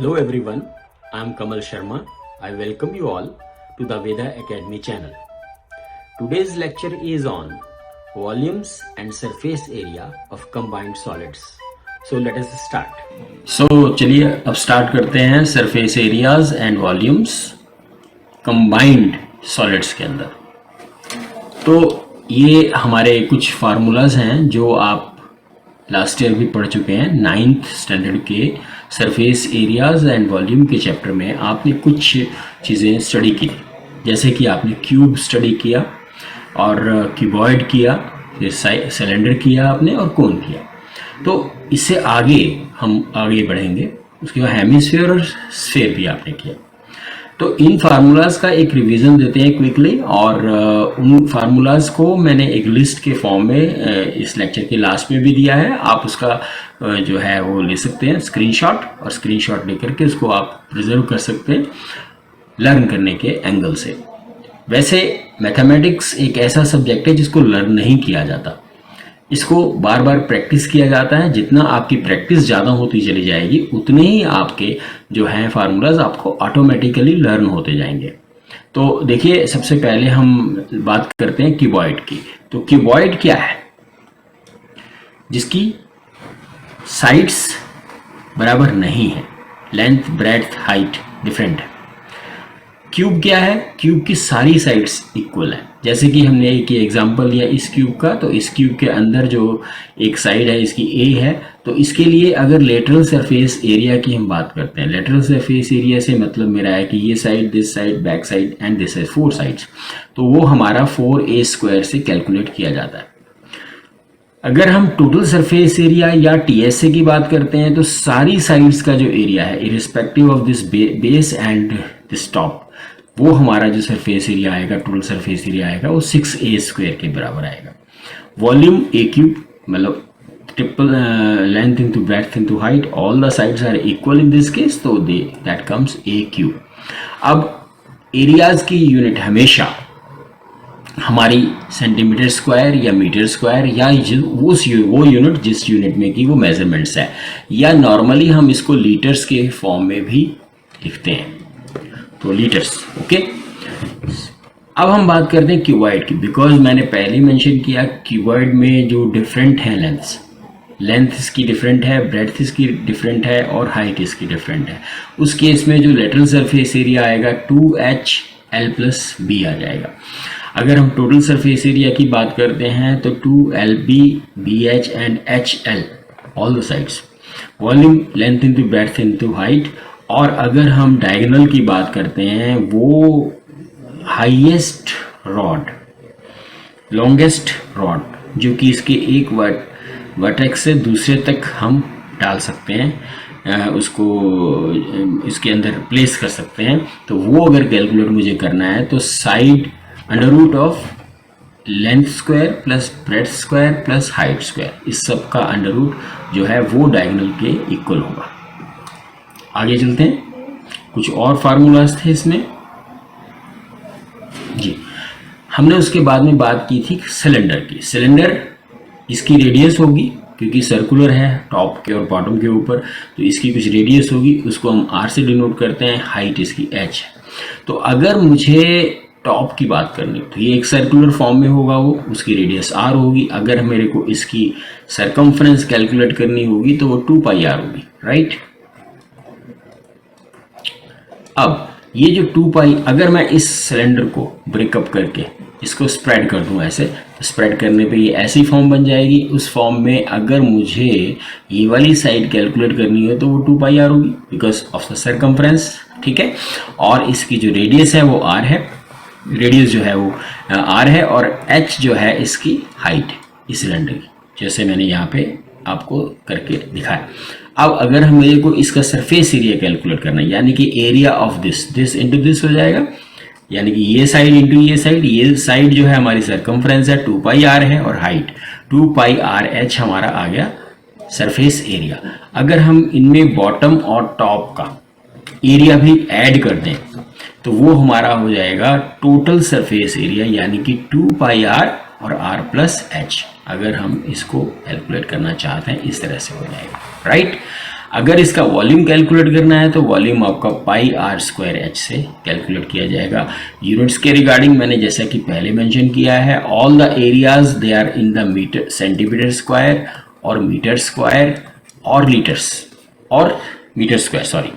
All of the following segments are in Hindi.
Hello everyone, I am Kamal Sharma. I welcome you all to the Veda Academy channel. Today's lecture is on volumes and surface area of combined solids. So let us start. So चलिए अब स्टार्ट करते हैं surface areas and volumes combined solids के अंदर। तो ये हमारे कुछ फार्मूलाज हैं जो आप लास्ट ईयर भी पढ़ चुके हैं। 9th स्टैंडर्ड के सरफेस एरियाज एंड वॉल्यूम के चैप्टर में आपने कुछ चीज़ें स्टडी की, जैसे कि आपने क्यूब स्टडी किया और क्यूबॉइड किया, फिर सिलेंडर किया आपने और कोन किया। तो इससे आगे हम आगे बढ़ेंगे, उसके बाद हेमिस्फीयर और स्फीयर भी आपने किया। तो इन फार्मूलाज का एक रिवीजन देते हैं क्विकली, और उन फार्मूलाज को मैंने एक लिस्ट के फॉर्म में इस लेक्चर के लास्ट में भी दिया है। आप उसका जो है वो ले सकते हैं स्क्रीनशॉट, और स्क्रीनशॉट लेकर के उसको आप प्रिजर्व कर सकते हैं लर्न करने के एंगल से। वैसे मैथमेटिक्स एक ऐसा सब्जेक्ट है जिसको लर्न नहीं किया जाता, इसको बार बार प्रैक्टिस किया जाता है। जितना आपकी प्रैक्टिस ज़्यादा होती चली जाएगी उतने ही आपके जो हैं फार्मूलाज आपको ऑटोमेटिकली लर्न होते जाएंगे। तो देखिए, सबसे पहले हम बात करते हैं क्यूबॉइड की। तो क्यूबॉइड क्या है? जिसकी साइड्स बराबर नहीं है, लेंथ ब्रेड्थ हाइट डिफरेंट है। क्यूब क्या है? क्यूब की सारी साइड्स इक्वल है। जैसे कि हमने एक एग्जांपल लिया इस क्यूब का, तो इस क्यूब के अंदर जो एक साइड है इसकी ए है, तो इसके लिए अगर लेटरल सरफेस एरिया की हम बात करते हैं, लेटरल सरफेस एरिया से मतलब मेरा है कि ये side, this side, back side and this side, 4 sides, तो वो हमारा 4a² से कैलकुलेट किया जाता है। अगर हम टोटल सरफेस एरिया या टीएसए की बात करते हैं, तो सारी साइड्स का जो एरिया है irrespective of this base and this top, वो हमारा जो सरफेस एरिया आएगा, टोटल सरफेस एरिया आएगा, वो 6a² के बराबर आएगा। वॉल्यूम a क्यूब, मतलब triple length into breadth into height, all the sides are equal in this case, तो दैट कम्स a क्यूब। अब एरियाज की यूनिट हमेशा हमारी सेंटीमीटर स्क्वायर या मीटर स्क्वायर या वो यूनिट जिस यूनिट में की वो मेजरमेंट्स है, या नॉर्मली हम इसको लीटर्स के फॉर्म में भी लिखते हैं, तो लीटर्स। ओके, अब हम बात करते हैं क्यूबॉइड की। बिकॉज मैंने पहले मेंशन किया क्यूबॉइड में जो डिफरेंट है लेंथ इसकी डिफरेंट है, ब्रेड्थ इसकी डिफरेंट है और हाइट इसकी डिफरेंट है। उस केस में जो लेटरल सरफेस एरिया आएगा 2HL+B आ जाएगा। अगर हम टोटल सरफेस एरिया की बात करते हैं तो 2LB, BH and HL all the sides. Volume length into breadth into height. और अगर हम डायगोनल की बात करते हैं, वो हाईएस्ट रॉड, लॉन्गेस्ट रॉड, जो कि इसके एक वर्टेक्स से दूसरे तक हम डाल सकते हैं, उसको इसके अंदर प्लेस कर सकते हैं। तो वो अगर कैलकुलेट मुझे करना है तो side under root of length square plus breadth square plus height square, इस सब का अंडर रूट जो है वो डायगोनल के इक्वल होगा। आगे चलते हैं, कुछ और फार्मूलाज थे इसमें जी। हमने उसके बाद में बात की थी सिलेंडर की। सिलेंडर, इसकी रेडियस होगी, क्योंकि सर्कुलर है टॉप के और बॉटम के ऊपर, तो इसकी कुछ रेडियस होगी, उसको हम r से डिनोट करते हैं। हाइट इसकी h है। तो अगर मुझे टॉप की बात करनी तो ये एक सर्कुलर फॉर्म में होगा, वो उसकी रेडियस r होगी। अगर मेरे को इसकी सरकमफ्रेंस कैलकुलेट करनी होगी तो वो 2πr होगी, राइट। अब ये जो 2π, अगर मैं इस सिलेंडर को ब्रेकअप करके इसको स्प्रेड कर दूं ऐसे, तो स्प्रेड करने पे ये ऐसी फॉर्म बन जाएगी। उस फॉर्म में अगर मुझे ये वाली साइड कैलकुलेट करनी हो तो वो 2πr होगी बिकॉज ऑफ द सरकमफ्रेंस, ठीक है। और इसकी जो रेडियस है वो r है, रेडियस जो है वो r है, और h जो है इसकी हाइट इस सिलेंडर की, जैसे मैंने यहाँ पे आपको करके दिखाया। अब अगर हम मेरे को इसका सरफेस एरिया कैलकुलेट करना है, यानी कि area of this into this हो जाएगा, यानी कि ये साइड इंटू ये साइड जो है हमारी सरकमफ्रेंस है 2πr है, और हाइट 2πrh हमारा आ गया सरफेस एरिया। अगर हम इनमें बॉटम और टॉप का एरिया भी ऐड कर दें तो वो हमारा हो जाएगा टोटल सरफेस एरिया, यानी कि 2πr और r+h। अगर हम इसको कैलकुलेट करना चाहते हैं इस तरह से हो जाएगा, राइट। अगर इसका वॉल्यूम कैलकुलेट करना है तो वॉल्यूम आपका पाई आर स्क्वायर एच से कैलकुलेट किया जाएगा। यूनिट्स के रिगार्डिंग मैंने जैसा कि पहले मेंशन किया है, all the areas they are in the metre, centimetre square और मीटर स्क्वायर और लीटर्स और मीटर स्क्वायर सॉरी।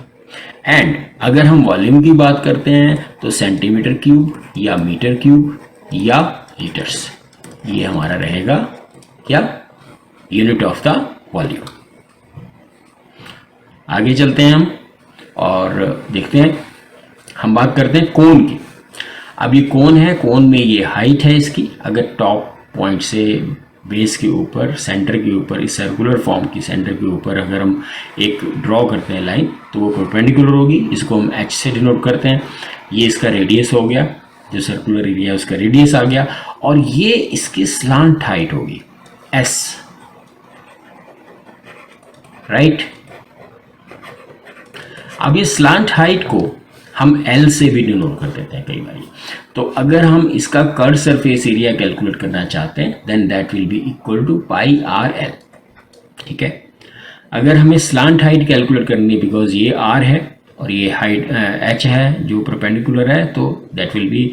एंड अगर हम वॉल्यूम की बात करते हैं तो सेंटीमीटर क्यूब या मीटर क्यूब या लीटर्स, ये हमारा रहेगा क्या, यूनिट ऑफ द वॉल्यूम। आगे चलते हैं हम और देखते हैं, हम बात करते हैं कोन की। अब ये कोन है, कोन में ये हाइट है इसकी। अगर टॉप पॉइंट से बेस के ऊपर, सेंटर के ऊपर, इस सर्कुलर फॉर्म की सेंटर के ऊपर अगर हम एक ड्रॉ करते हैं लाइन तो वो परपेंडिकुलर होगी, इसको हम एच से डिनोट करते हैं। ये इसका रेडियस हो गया, जो सर्कुलर एरिया है उसका रेडियस आ गया, और ये इसकी स्लांट हाइट होगी एस, राइट। अब ये स्लांट हाइट को हम एल से भी डिनोट कर देते हैं कई बार। तो अगर हम इसका कर्व सरफेस एरिया कैलकुलेट करना चाहते हैं then that will be equal to pi R L, ठीक है। अगर हमें स्लांट हाइट कैलकुलेट करनी है, बिकॉज ये आर है और ये हाइट एच है जो परपेंडिकुलर है, तो that will be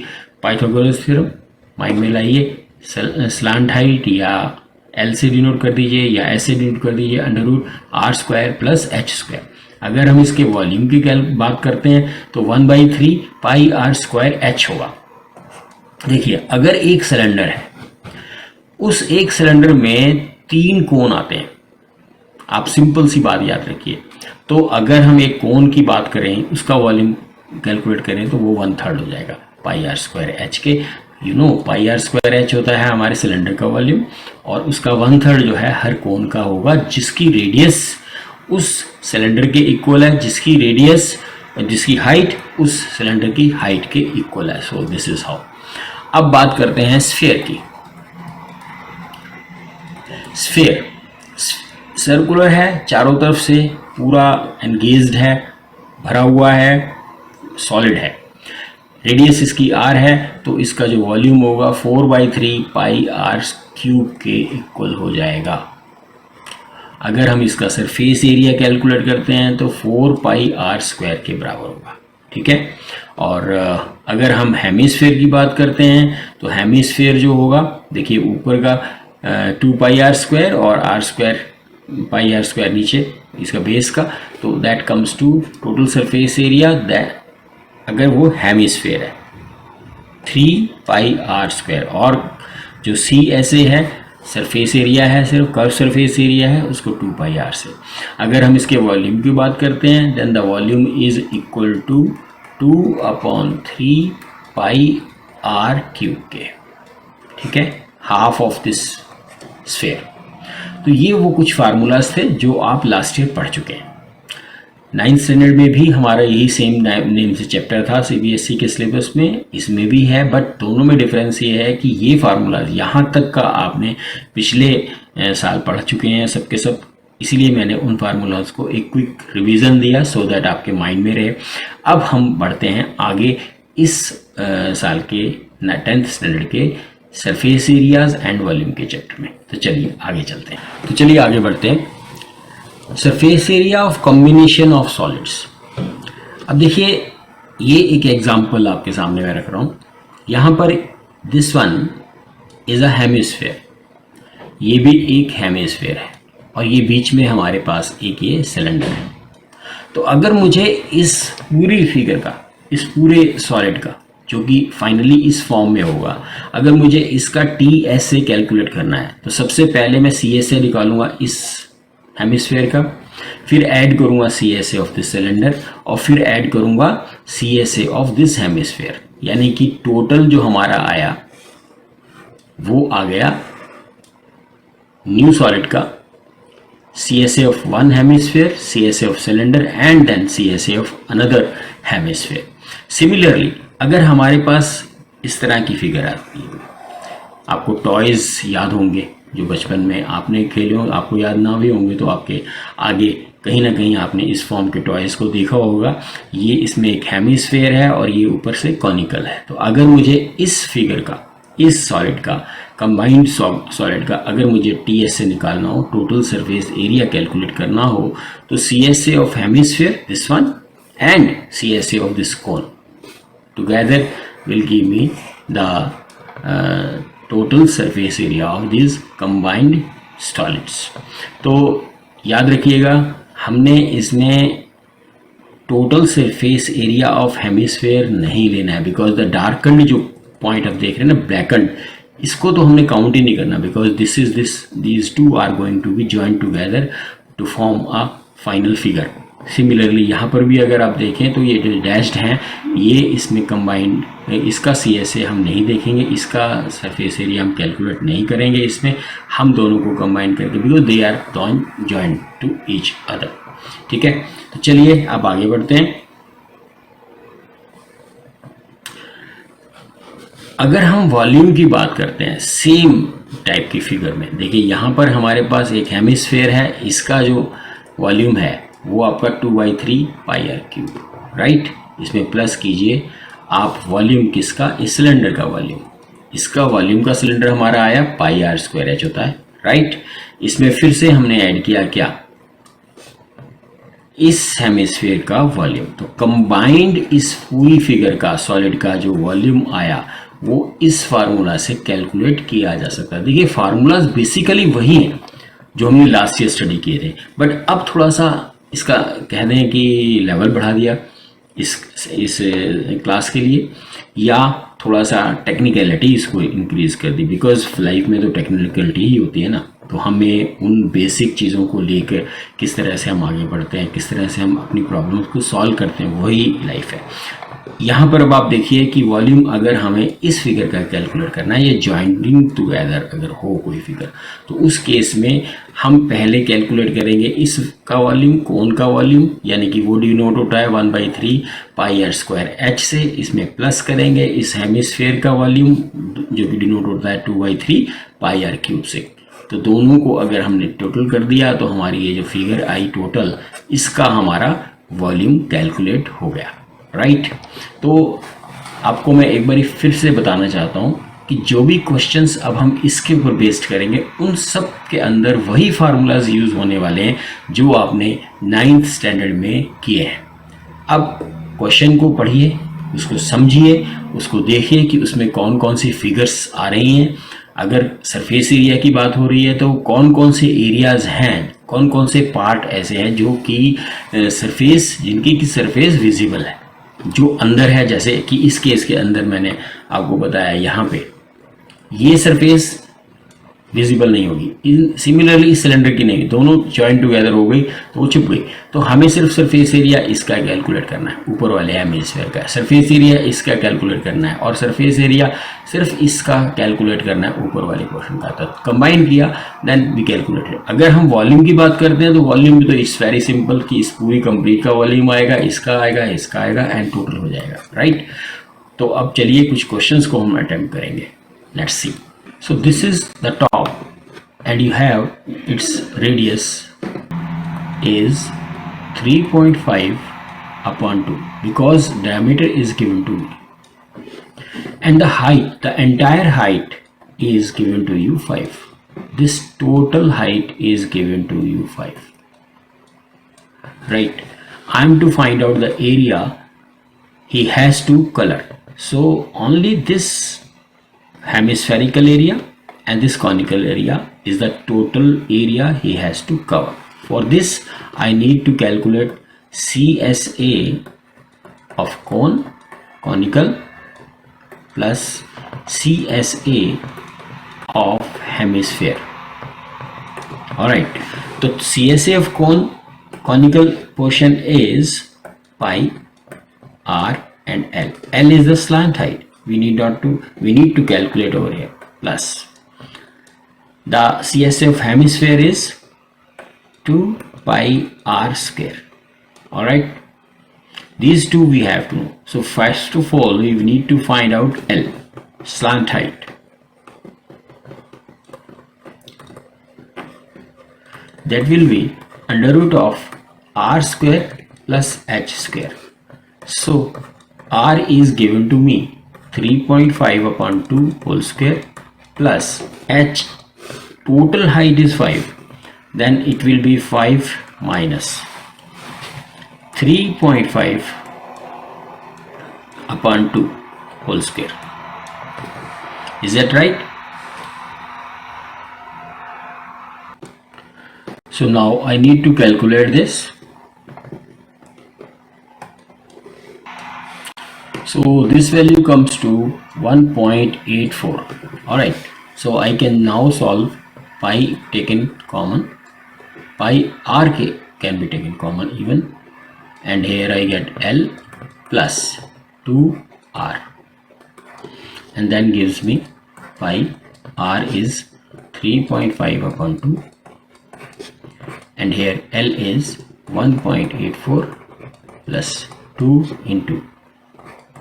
Pythagoras theorem. Mind में लाइए, स्लांट हाइट या एल से डिनोट कर दीजिए या एस से डिनोट कर दीजिए, under root r square plus h square. अगर हम इसके वॉल्यूम की बात करते हैं तो 1/3 पाई आर स्क्वायर एच होगा। देखिए, अगर एक सिलेंडर है, उस एक सिलेंडर में 3 कोन आते हैं, आप सिंपल सी बात याद रखिए। तो अगर हम एक कोन की बात करें, उसका वॉल्यूम कैलकुलेट करें तो वो 1/3 हो जाएगा पाई आर स्क्वायर एच के। पाई आर स्क्वायर एच होता है हमारे सिलेंडर का वॉल्यूम, और उसका 1/3 जो है हर कोन का होगा जिसकी रेडियस उस सिलेंडर के इक्वल है, जिसकी रेडियस, जिसकी हाइट उस सिलेंडर की हाइट के इक्वल है। सो दिस इज हाउ। अब बात करते हैं स्फीयर की। स्फीयर सर्कुलर है, चारों तरफ से पूरा एंगेज्ड है, भरा हुआ है, सॉलिड है, रेडियस इसकी आर है, तो इसका जो वॉल्यूम होगा 4/3 पाई आर क्यूब के इक्वल हो जाएगा। अगर हम इसका सरफेस एरिया कैलकुलेट करते हैं तो 4 पाई आर स्क्वायर के बराबर होगा, ठीक है। और अगर हम हेमिस्फीयर की बात करते हैं तो हेमिस्फीयर जो होगा, देखिए ऊपर का 2 पाई आर स्क्वायर और r square, pi are square नीचे इसका बेस का, तो that comes to total surface area, that अगर वो हेमिस्फीयर है 3 पाई आर स्क्वायर। और जो सी एस ए है, सरफेस एरिया है, सिर्फ कर्व सरफेस एरिया है, उसको 2 पाई आर से। अगर हम इसके वॉल्यूम की बात करते हैं then the volume is equal to 2/3 pi r cube के, ठीक है, हाफ ऑफ दिस स्फीयर। तो ये वो कुछ फार्मूलाज थे जो आप लास्ट ईयर पढ़ चुके हैं। 9th स्टैंडर्ड में भी हमारा यही सेम नेम से चैप्टर था सीबीएसई के सिलेबस में, इसमें भी है, बट दोनों में डिफरेंस ये है कि ये फार्मूलाज यहाँ तक का आपने पिछले साल पढ़ चुके हैं सब के सब, इसीलिए मैंने उन फार्मूलाज को एक क्विक रिवीजन दिया सो दैट आपके माइंड में रहे। अब हम बढ़ते हैं आगे इस साल के 10th स्टैंडर्ड के सरफेस एरियाज एंड वॉल्यूम के चैप्टर में। तो चलिए आगे चलते हैं, तो चलिए आगे बढ़ते हैं। Surface area of combination of solids. अब देखिए, ये एक एग्जांपल आपके सामने मैं रख रहा हूँ। यहाँ पर this one is a hemisphere, ये भी एक हेमिस्फीयर है, और ये बीच में हमारे पास एक ये सिलेंडर है। तो अगर मुझे इस पूरी फिगर का, इस पूरे सॉलिड का, जो कि फाइनली इस फॉर्म में होगा, अगर मुझे इसका टी एस से कैलकुलेट करना है तो सबसे पहले मैं सी एस से निकालूंगा इस हेमिस्फीयर का, फिर ऐड करूंगा C S A of this cylinder, और फिर ऐड करूंगा C S A of this hemisphere, यानी कि टोटल जो हमारा आया वो आ गया न्यू सॉलिड का C S A of one hemisphere, C S A of cylinder and then C S A of another hemisphere. Similarly अगर हमारे पास इस तरह की फिगर आती है, आपको टॉयज याद होंगे जो बचपन में आपने खेले हो, आपको याद ना भी होंगे तो आपके आगे कहीं ना कहीं आपने इस फॉर्म के टॉयज को देखा होगा। ये इसमें एक हेमिस्फीयर है और ये ऊपर से कॉनिकल है। तो अगर मुझे इस फिगर का, इस सॉलिड का कंबाइंड सॉलिड का अगर मुझे TS से निकालना हो, टोटल सरफेस एरिया कैलकुलेट करना हो, तो CSA of hemisphere this one and CSA of this cone together will give me the total surface area of this combined solids. तो याद रखिएगा, हमने इसमें total surface area of hemisphere नहीं लेना है, बिकॉज द डार्कन्ड जो पॉइंट आप देख रहे हैं ना, ब्लैकन्ड, इसको तो हमने काउंट ही नहीं करना, because these two are going to be joint together to form a final figure. Similarly यहाँ पर भी अगर आप देखें तो ये जो डैश्ड हैं ये इसमें कंबाइंड, इसका CSA हम नहीं देखेंगे, इसका सरफेस एरिया हम कैलकुलेट नहीं करेंगे, इसमें हम दोनों को कंबाइन करके, because they are joint to each other. ठीक है, तो चलिए अब आगे बढ़ते हैं। अगर हम वॉल्यूम की बात करते हैं सेम टाइप की फिगर में, देखिए यहाँ पर हमारे पास एक हेमिस्फेयर है, इसका जो वॉल्यूम है वो आपका 2/3 पाई आर क्यूब, राइट। इसमें प्लस कीजिए आप वॉल्यूम किसका, इस सिलेंडर का वॉल्यूम, इसका वॉल्यूम का सिलेंडर हमारा आया पाई आर स्क्वायर एच होता है, राइट। इसमें फिर से हमने ऐड किया क्या, इस हेमिस्फीयर का वॉल्यूम। तो कंबाइंड इस पूरी फिगर का सॉलिड का जो वॉल्यूम आया वो इस फार्मूला से कैलकुलेट किया जा सकता है। देखिए फार्मूलाज बेसिकली वही है जो हमने लास्ट ईयर स्टडी किए थे, बट अब थोड़ा सा इसका कह दें कि लेवल बढ़ा दिया इस क्लास के लिए, या थोड़ा सा टेक्निकलिटी इसको इंक्रीज कर दी, बिकॉज लाइफ में तो टेक्निकलिटी ही होती है ना। तो हमें उन बेसिक चीज़ों को लेकर किस तरह से हम आगे बढ़ते हैं, किस तरह से हम अपनी प्रॉब्लम्स को सॉल्व करते हैं, वही लाइफ है। यहाँ पर अब आप देखिए कि वॉल्यूम अगर हमें इस फिगर का कैलकुलेट करना है, ये जॉइंटिंग टुगेदर अगर हो कोई फिगर, तो उस केस में हम पहले कैलकुलेट करेंगे इसका वॉल्यूम, कोन का वॉल्यूम, यानी कि वो डिनोट होता है 1/3 पाई आर स्क्वायर एच से, इसमें प्लस करेंगे इस हेमिस्फेयर का वॉल्यूम जो कि डिनोट होता है 2/3 पाई आर क्यूब से। तो दोनों को अगर हमने टोटल कर दिया तो हमारी ये जो फिगर आई टोटल, इसका हमारा वॉल्यूम कैलकुलेट हो गया, राइट। तो आपको मैं एक बार फिर से बताना चाहता हूँ कि जो भी क्वेश्चंस अब हम इसके ऊपर बेस्ड करेंगे उन सब के अंदर वही फार्मूलाज यूज होने वाले हैं जो आपने 9th स्टैंडर्ड में किए हैं। अब क्वेश्चन को पढ़िए, उसको समझिए, उसको देखिए कि उसमें कौन कौन सी फिगर्स आ रही हैं। अगर सरफेस एरिया की बात हो रही है तो कौन कौन से एरियाज हैं, कौन कौन से पार्ट ऐसे हैं जो कि सरफेस, जिनकी की सरफेस विजिबल है, जो अंदर है। जैसे कि इस केस के अंदर मैंने आपको बताया यहाँ पे ये सरफेस विजिबल नहीं होगी, सिमिलरली इस सिलेंडर की नहीं, दोनों जॉइंट टुगेदर हो गई तो वो छुप गई। तो हमें सिर्फ सरफेस एरिया इसका कैलकुलेट करना है, ऊपर वाले हेमिस्फीयर का सरफेस एरिया इसका कैलकुलेट करना है, और सरफेस एरिया सिर्फ इसका कैलकुलेट करना है ऊपर वाले पोर्शन का। तो कंबाइन किया देन वी कैलकुलेटेड। अगर हम वॉल्यूम की बात करते हैं तो वॉल्यूम भी तो इट्स वेरी सिंपल कि इस पूरी कंप्लीट का वॉल्यूम आएगा, इसका आएगा, इसका आएगा एंड टोटल हो जाएगा, राइट। तो अब चलिए कुछ क्वेश्चंस को हम अटेम्प्ट करेंगे, let's see. So this is the top and you have its radius is 3.5 upon 2 because diameter is given to me, and the height, the entire height is given to you 5. This total height is given to you 5, right. I am to find out the area he has to color, so only this hemispherical area and this conical area is the total area he has to cover. For this I need to calculate CSA of cone, conical, plus CSA of hemisphere. Alright, so CSA of cone, conical portion is pi r and L. L is the slant height. We need to calculate over here, plus the CSA of hemisphere is 2 pi r square. All right, these two we have to know. So first of all we need to find out L, slant height. That will be under root of r square plus h square. So r is given to me 3.5 upon 2 whole square plus h total height is 5, then it will be 5 minus 3.5 upon 2 whole square. Is that right? So now I need to calculate this. So this value comes to 1.84. Alright, so I can now solve pi taken common, pi r can be taken common even, and here I get L plus 2r, and then gives me pi r is 3.5 upon 2, and here L is 1.84 plus 2 into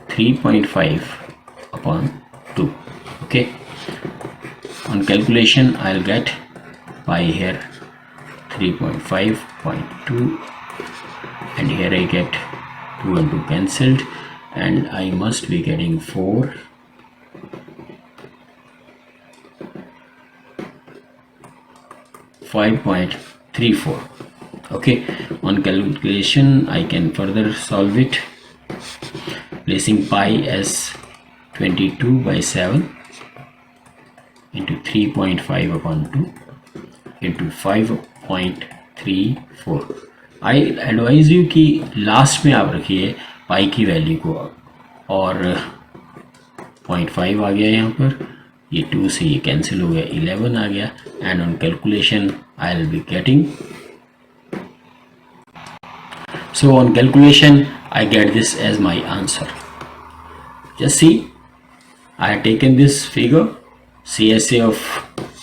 3.5 upon 2. Okay, on calculation I'll get pi here 3.5.2, and here I get 2 and 2 cancelled, and I must be getting 4 5.34. Okay, on calculation I can further solve it, placing pi as 22 by 7 into 3.5 upon 2 into 5.34. I advise you कि लास्ट में आप रखिए पाई की वैल्यू को, और 0.5 आ गया यहाँ पर, ये 2 से ये कैंसिल हो गया, 11 आ गया, and on calculation I will be getting, so on calculation I get this as my answer. Just see, I have taken this figure, CSA of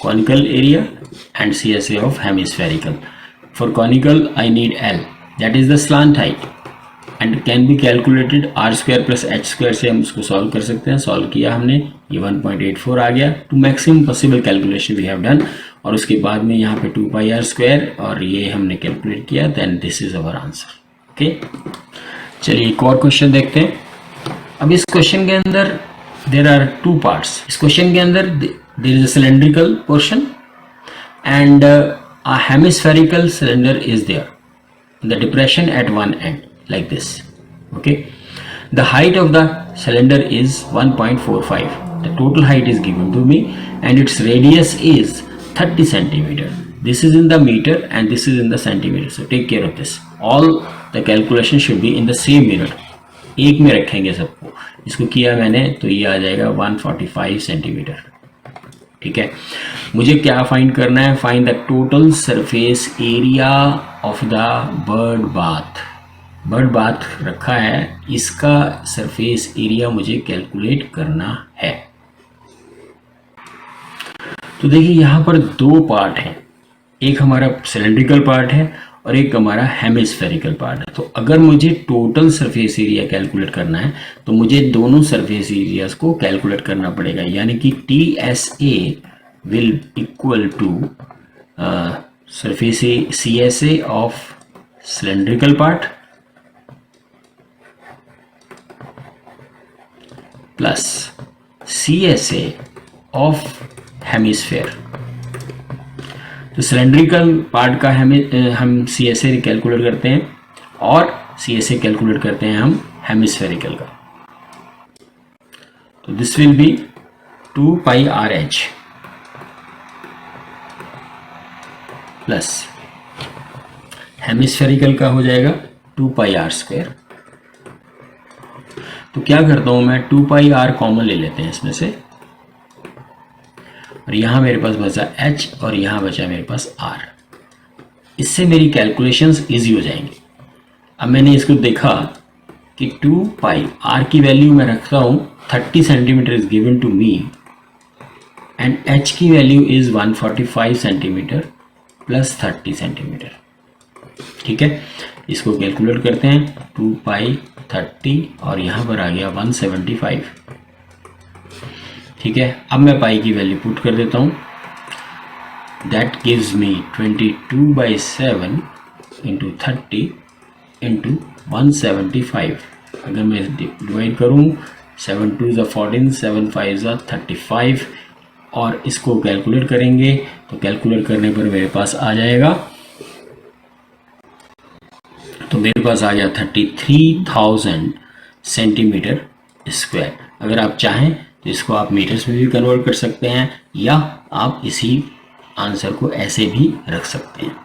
conical area and CSA of hemispherical. For conical I need L, that is the slant height, and can be calculated r square plus h square से हम इसको solve कर सकते हैं. Solve किया हमने, ये 1.84 आ गया. To maximum possible calculation we have done, और उसके बाद में यहाँ पे 2 pi r square और ये हमने calculate किया, then this is our answer. Okay, चलिए एक और क्वेश्चन देखते हैं. अब इस क्वेश्चन के अंदर there are two parts. इस क्वेश्चन के अंदर there is a cylindrical portion and a hemispherical cylinder is there. The depression at one end like this. Okay, the height of the cylinder is 1.45. The total height is given to me and its radius is 30 centimeter. This is in the meter and this is in the centimeter. So take care of this. All the calculation should be in the same minute. एक में रखेंगे सबको. इसको किया मैंने तो ये आ जाएगा 145 सेंटीमीटर. ठीक है, मुझे क्या फाइंड करना है? Find the total surface area of the bird bath. Bird bath रखा है, इसका सरफेस एरिया मुझे कैलकुलेट करना है. तो देखिए यहाँ पर दो पार्ट हैं, एक हमारा सिलेंड्रिकल पार्ट है और एक हमारा हेमिस्फेरिकल पार्ट है. तो अगर मुझे टोटल सरफेस एरिया कैलकुलेट करना है तो मुझे दोनों सरफेस एरियाज को कैलकुलेट करना पड़ेगा, यानी कि TSA will equal to surface CSA of cylindrical part plus CSA of hemisphere. तो सिलेंड्रिकल पार्ट का हम CSA कैलकुलेट करते हैं और CSA कैलकुलेट करते हैं हम हेमिस्फेरिकल का. तो this will be 2 pi RH plus hemispherical का हो जाएगा 2 pi r स्क्वायर. तो क्या करता हूं मैं, 2 pi r कॉमन ले लेते हैं इसमें से, और यहाँ मेरे पास बचा h और यहाँ बचा मेरे पास r. इससे मेरी कैलकुलेशंस इजी हो जाएंगी. अब मैंने इसको देखा कि 2 pi r की वैल्यू मैं रखता हूँ 30 centimetre is given to me and h की value is 145 centimetre plus 30 centimetre. ठीक है, इसको कैलकुलेट करते हैं. 2 pi 30 और यहाँ पर आ गया 175. ठीक है, अब मैं पाई की वैल्यू पुट कर देता हूँ. That gives me 22 by 7 into 30 into 175. अगर मैं डिवाइड करूँ, 7 2 is 14, 7 5 is 35 और इसको कैलकुलेट करेंगे तो कैलकुलेट करने पर मेरे पास आ जाएगा, तो मेरे पास आ गया 33,000 सेंटीमीटर स्क्वायर। अगर आप चाहें तो इसको आप मीटर्स में भी कन्वर्ट कर सकते हैं या आप इसी आंसर को ऐसे भी रख सकते हैं।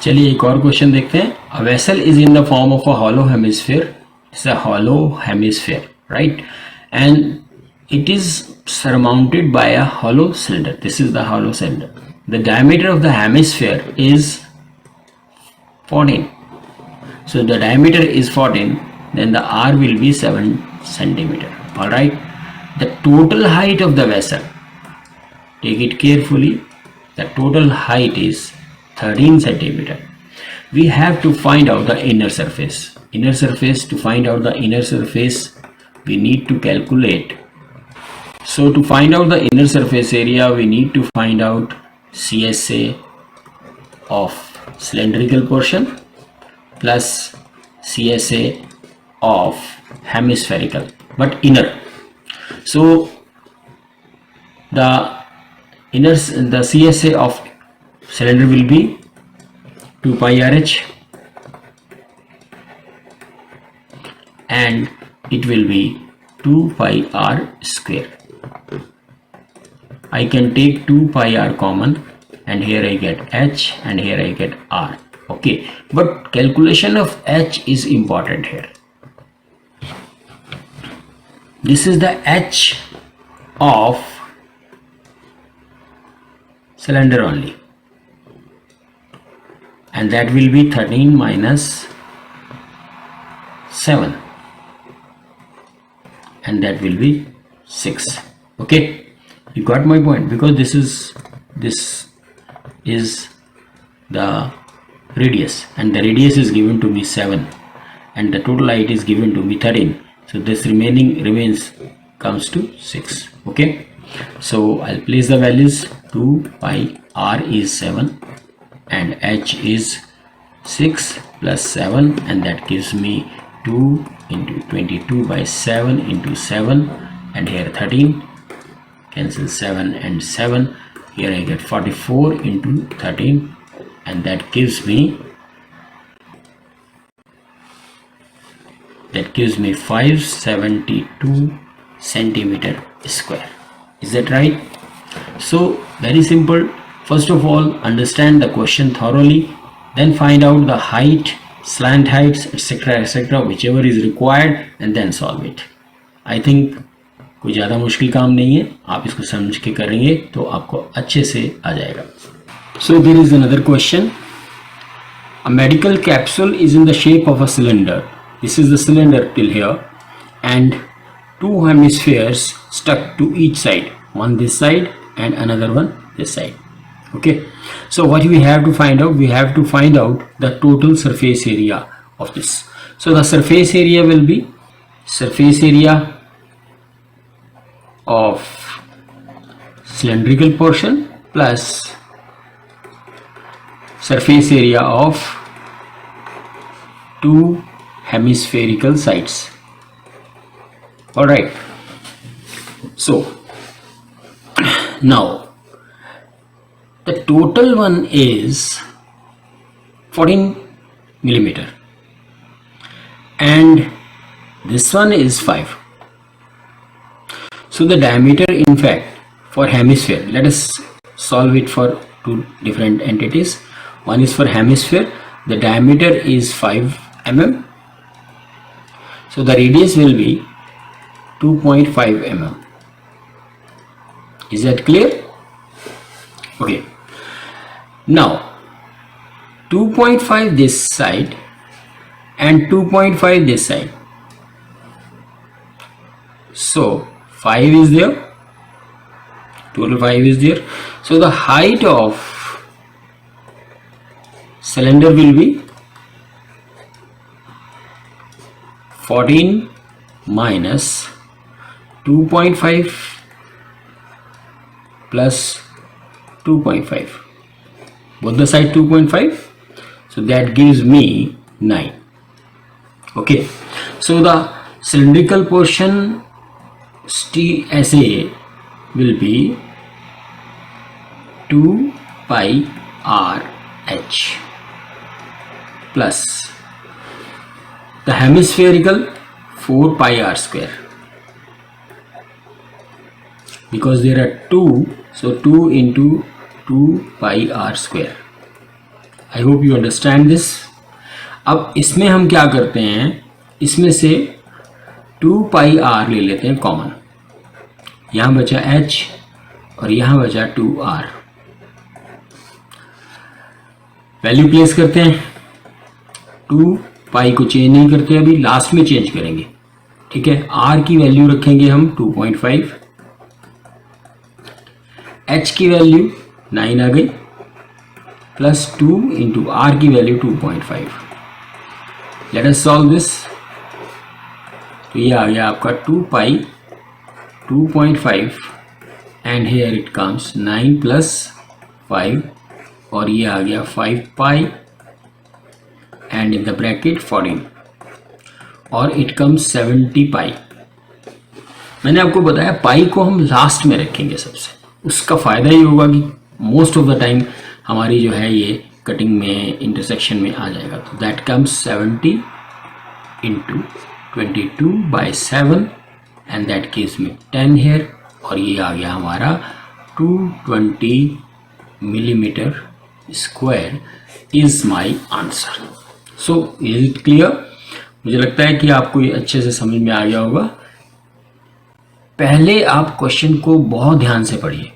चलिए एक और क्वेश्चन देखते हैं। A vessel is in the form of a hollow hemisphere, it's a hollow hemisphere, right, and it is surmounted by a hollow cylinder. This is the hollow cylinder. The diameter of the hemisphere is 14. So the diameter is 14, then the R will be 7 centimeter. All right. The total height of the vessel, take it carefully, the total height is 13 centimeter. We have to find out the inner surface. Inner surface, to find out the inner surface, we need to calculate. So to find out the inner surface area, we need to find out CSA of cylindrical portion plus CSA of hemispherical, but inner. So the CSA of cylinder will be 2 pi RH and it will be 2 pi R square. I can take 2 pi R common and here I get H and here I get R. Okay, but calculation of H is important here. This is the H of cylinder only, and that will be 13 minus 7 and that will be 6. Okay, you got my point, because this is the radius and the radius is given to me 7 and the total height is given to me 13. So this remains comes to 6. Okay, so I'll place the values. 2 pi R is 7 and H is 6 plus 7 and that gives me 2 into 22 by 7 into 7 and here 13, cancel 7 and 7, here I get 44 into 13 and that gives me 572 centimeter square. Is that right? So very simple. First of all, understand the question thoroughly, then find out the height, slant heights, etc., whichever is required, and then solve it. I think कोई ज़्यादा मुश्किल काम नहीं है, आप इसको समझ के करेंगे तो आपको अच्छे से आ जाएगा. So there is another question. A medical capsule is in the shape of a cylinder. This is the cylinder till here, and 2 hemispheres stuck to each side, one this side and another one this side. Okay, so what we have to find out, we have to find out the total surface area of this. So the surface area will be surface area of cylindrical portion plus surface area of 2 hemispherical sides. All right, so now the total one is 14 millimeter and this one is 5. So the diameter, in fact, for hemisphere, let us solve it for 2 different entities. One is for hemisphere, the diameter is 5 mm, so the radius will be 2.5 mm. Is that clear? Okay, now 2.5 this side and 2.5 this side, so 5 is there, total 5 is there. So the height of cylinder will be 14 minus 2.5 plus 2.5, both the side 2.5, so that gives me 9. Okay, so the cylindrical portion CSA will be 2 pi r h plus the hemispherical 4 pi r square, because there are 2, so 2 into 2 pi r square. I hope you understand this. अब इसमें हम क्या करते हैं, इसमें से 2 pi r ले लेते हैं कॉमन, यहाँ बचा h और यहाँ बचा 2r. वैल्यू प्लेस करते हैं. 2 पाई को चेंज नहीं करते, अभी लास्ट में चेंज करेंगे. ठीक है, r की वैल्यू रखेंगे हम 2.5, h की वैल्यू 9 आ गई, प्लस 2 इंटू r की value 2.5. Let us solve this. तो ये आ गया आपका 2 पाई 2.5 and here it comes 9 plus 5 और ये आ गया 5 पाई एंड इन द ब्रैकेट 14 और इट कम्स 70 पाई. मैंने आपको बताया पाई को हम लास्ट में रखेंगे सबसे. उसका फ़ायदा ये होगा कि मोस्ट ऑफ द टाइम हमारी जो है ये कटिंग में इंटरसेक्शन में आ जाएगा. तो that comes 70 into 22/7 and that gives me 10 here और ये आ गया हमारा 220 millimetre square is my answer. So is it clear? मुझे लगता है कि आपको ये अच्छे से समझ में आ गया होगा. पहले आप क्वेश्चन को बहुत ध्यान से पढ़िए.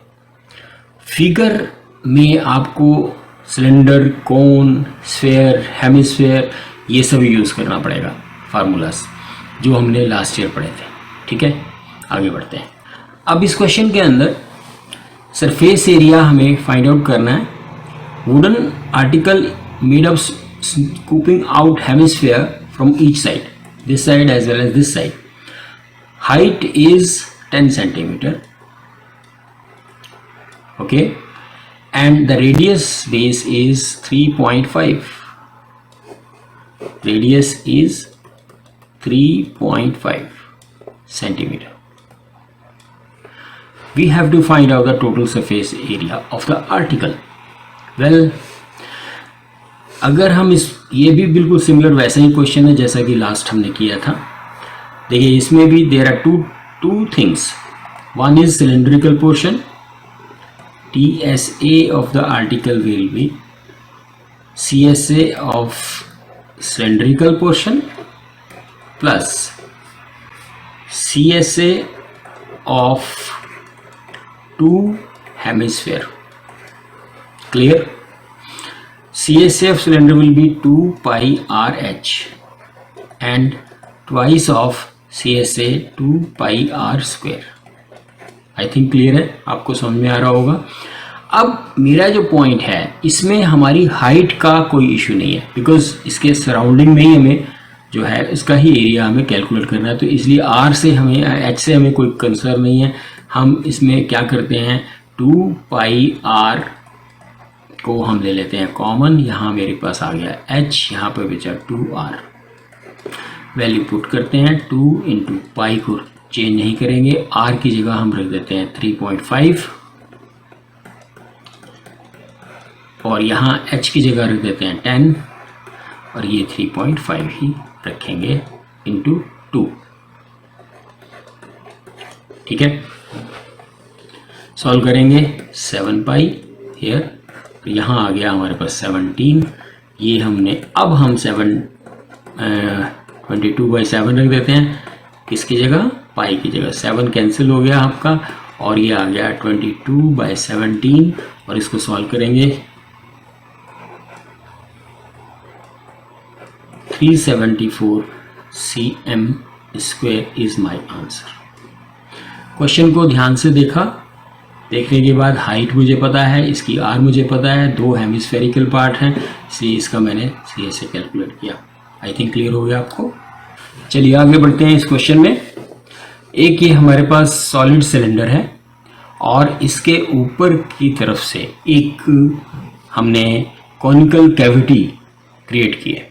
फिगर में आपको सिलेंडर, कोन, स्फेयर, हेमिस्फेयर ये सब यूज़ करना पड़ेगा, फार्मूलाज जो हमने लास्ट ईयर पढ़े थे. ठीक है, आगे बढ़ते हैं. अब इस क्वेश्चन के अंदर सरफेस एरिया हमें फाइंड आउट करना है. Wooden article made of scooping out hemisphere from each side, this side as well as this side. Height is 10 centimeter. Okay, and the radius base is 3.5. Radius is 3.5 centimeter. We have to find out the total surface area of the article. Well, अगर हम ये भी बिल्कुल सिमिलर वैसा ही क्वेश्चन है जैसा कि लास्ट हमने किया था. देखिए इसमें भी there are two things. One is cylindrical portion. TSA of the article will be CSA of cylindrical portion plus CSA of 2 hemisphere. Clear? CSA of cylinder will be 2 pi RH and twice of CSA 2 pi R square. I think clear है, आपको समझ में आ रहा होगा. अब मेरा जो पॉइंट है इसमें हमारी हाइट का कोई इशू नहीं है, बिकॉज इसके सराउंडिंग में ही हमें जो है इसका ही एरिया हमें कैलकुलेट करना है. तो इसलिए R से हमें, H से हमें कोई कंसर्न नहीं है. हम इसमें क्या करते हैं, 2 पाई R को हम ले लेते हैं कॉमन. यहाँ मेरे पास आ गया h, यहाँ पर बचा 2r. वैल्यू पुट करते हैं. 2 इंटू पाई को चेंज नहीं करेंगे, r की जगह हम रख देते हैं 3.5 और यहाँ h की जगह रख देते हैं 10 और ये 3.5 ही रखेंगे इंटू 2. ठीक है, सॉल्व करेंगे. 7 पाई हियर, तो यहाँ आ गया हमारे पास 17. ये हमने, अब हम 22/7 रख देते हैं. किसकी जगह? पाई की जगह. 7 कैंसिल हो गया आपका और ये आ गया 22/17 और इसको सॉल्व करेंगे. 374 cm square is my answer. Question को ध्यान से देखा. देखने के बाद हाइट मुझे पता है, इसकी आर मुझे पता है, 2 हेमिस्फेरिकल पार्ट हैं, इसलिए इसका मैंने CSA कैलकुलेट किया. आई थिंक क्लियर हो गया आपको. चलिए आगे बढ़ते हैं इस क्वेश्चन में. एक ये हमारे पास सॉलिड सिलेंडर है और इसके ऊपर की तरफ से एक हमने कॉनिकल कैविटी क्रिएट की है.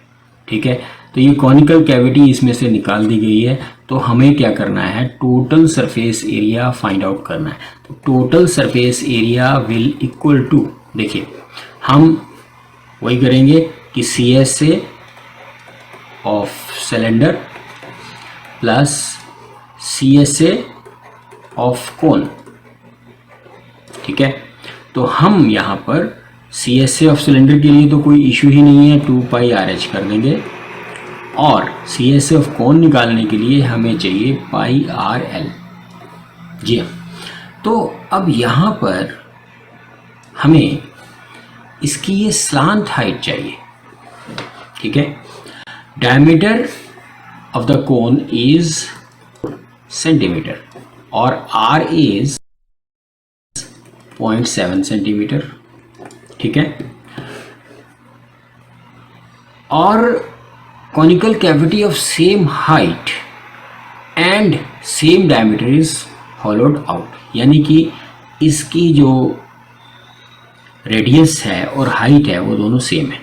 ठीक है, तो ये कॉनिकल कैविटी इसमें से निकाल दी गई है. तो हमें क्या करना है, total surface area find out करना है। तो total surface area will equal to, देखिए हम वही करेंगे कि C S A of cylinder plus C S A of cone, ठीक है। तो हम यहाँ पर C S A of cylinder के लिए तो कोई इशू ही नहीं है, 2 पाई आर एच कर लेंगे, और सी एस ए ऑफ कोन निकालने के लिए हमें चाहिए पाई आर एल। जी हाँ, तो अब यहाँ पर हमें इसकी ये स्लांट हाइट चाहिए, ठीक है। Diameter of the cone is centimetre और आर इज 0.7 सेंटीमीटर, ठीक है। और conical cavity of same height and same diameter is होलोड out, यानी कि इसकी जो रेडियस है और हाइट है वो दोनों सेम है।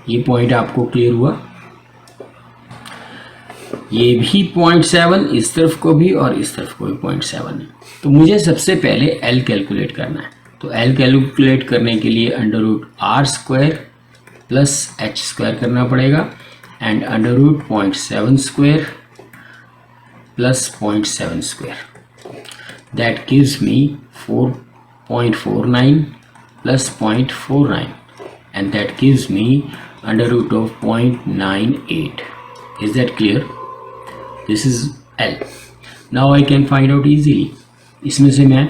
ये पॉइंट आपको क्लियर हुआ? ये भी 0.7, इस तरफ को भी और इस तरफ को भी 0.7 है। तो मुझे सबसे पहले L कैलकुलेट करना है। तो L कैलकुलेट करने के लिए under root r square plus h square करना पड़ेगा, and under root 0.7 square plus 0.7 square, that gives me 4.49 plus 0.49, and that gives me under root of 0.98. Is that clear? This is L. Now I can find out easily. इसमें से मैं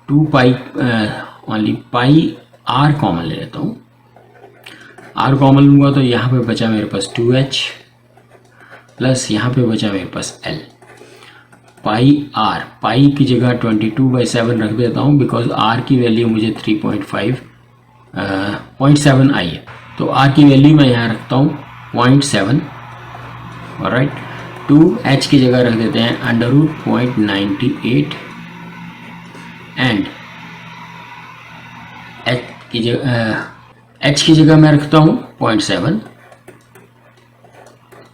2 पाई ओनली पाई आर कॉमन ले लेता हूँ। आर कॉमन लूँगा तो यहाँ पे बचा मेरे पास 2h प्लस यहाँ पे बचा मेरे पास L। पाई आर, पाई की जगह 22/7 रख देता हूँ, बिकॉज आर की वैल्यू मुझे 0.7 आई है। तो आर की वैल्यू मैं यहाँ रखता हूँ 0.7, ऑलराइट। 2h की जगह रख देते हैं अंडर रूट 0.98, एंड h की जगह मैं रखता हूँ 0.7